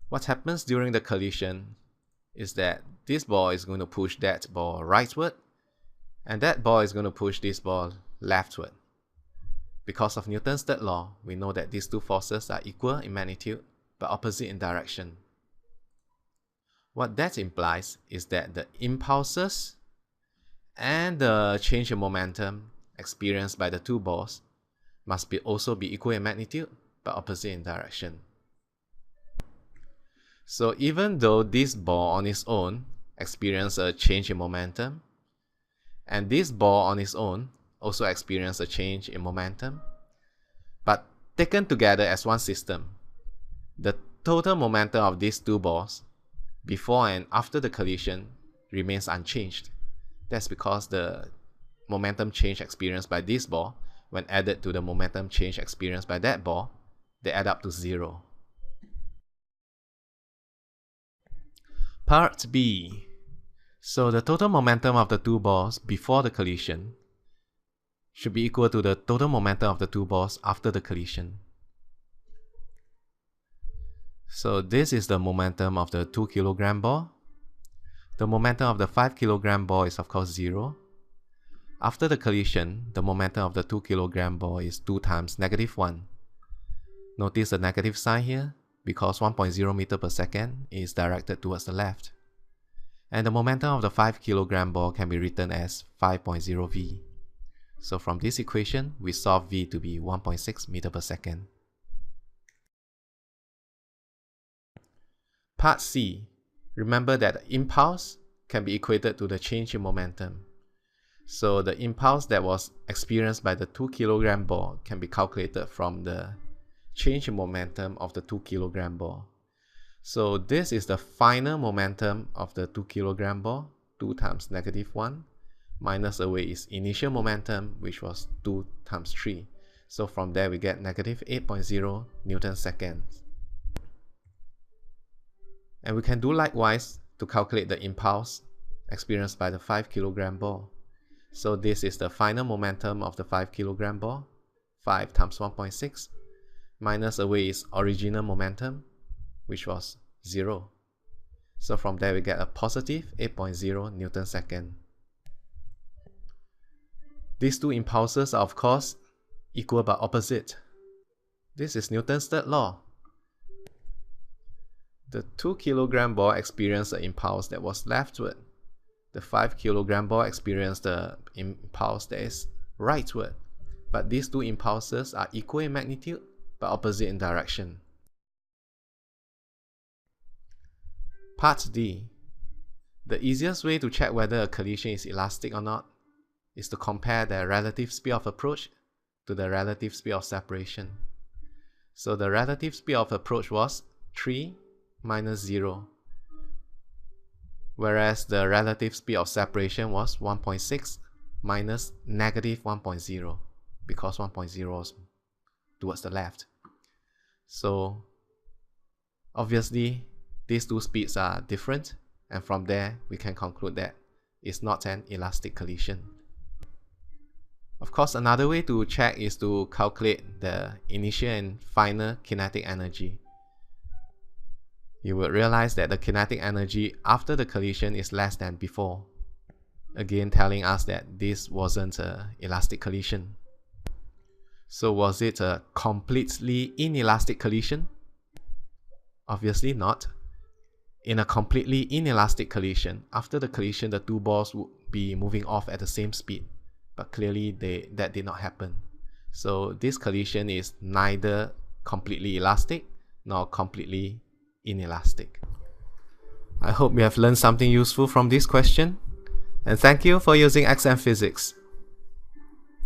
What happens during the collision is that this ball is going to push that ball rightward, and that ball is going to push this ball leftward. Because of Newton's third law, we know that these two forces are equal in magnitude but opposite in direction. What that implies is that the impulses and the change in momentum experienced by the two balls must also be equal in magnitude but opposite in direction. So even though this ball on its own experiences a change in momentum, and this ball on its own also experiences a change in momentum, but taken together as one system, the total momentum of these two balls before and after the collision remains unchanged. That's because the momentum change experienced by this ball, when added to the momentum change experienced by that ball, they add up to 0. Part B. So the total momentum of the two balls before the collision should be equal to the total momentum of the two balls after the collision. So this is the momentum of the 2 kg ball. The momentum of the 5 kg ball is of course 0. After the collision, the momentum of the 2 kg ball is 2 times -1. Notice the negative sign here because 1.0 meter per second is directed towards the left. And the momentum of the 5 kg ball can be written as 5.0 V. So from this equation, we solve V to be 1.6 meter per second. Part C. Remember that the impulse can be equated to the change in momentum. So the impulse that was experienced by the 2 kg ball can be calculated from the change in momentum of the 2 kg ball. So this is the final momentum of the 2 kg ball, 2 times -1, minus away its initial momentum, which was 2 times 3. So from there we get -8.0 Newton seconds. And we can do likewise to calculate the impulse experienced by the 5 kg ball. So this is the final momentum of the 5 kg ball, 5 times 1.6, minus away its original momentum, which was 0. So from there we get a positive 8.0 Newton second. These two impulses are of course equal but opposite. This is Newton's third law. The 2 kg ball experienced an impulse that was leftward. The 5 kg ball experienced the impulse that is rightward. But these two impulses are equal in magnitude but opposite in direction. Part D. The easiest way to check whether a collision is elastic or not is to compare the relative speed of approach to the relative speed of separation. So the relative speed of approach was 3 minus 0, whereas the relative speed of separation was 1.6 minus -1.0, because 1.0 was towards the left. So obviously these two speeds are different, and from there we can conclude that it's not an elastic collision. Of course, another way to check is to calculate the initial and final kinetic energy. You would realize that the kinetic energy after the collision is less than before, again telling us that this wasn't an elastic collision. So was it a completely inelastic collision? Obviously not. In a completely inelastic collision, after the collision the two balls would be moving off at the same speed, but clearly that did not happen. So this collision is neither completely elastic nor completely inelastic. I hope you have learned something useful from this question, and thank you for using XM Physics.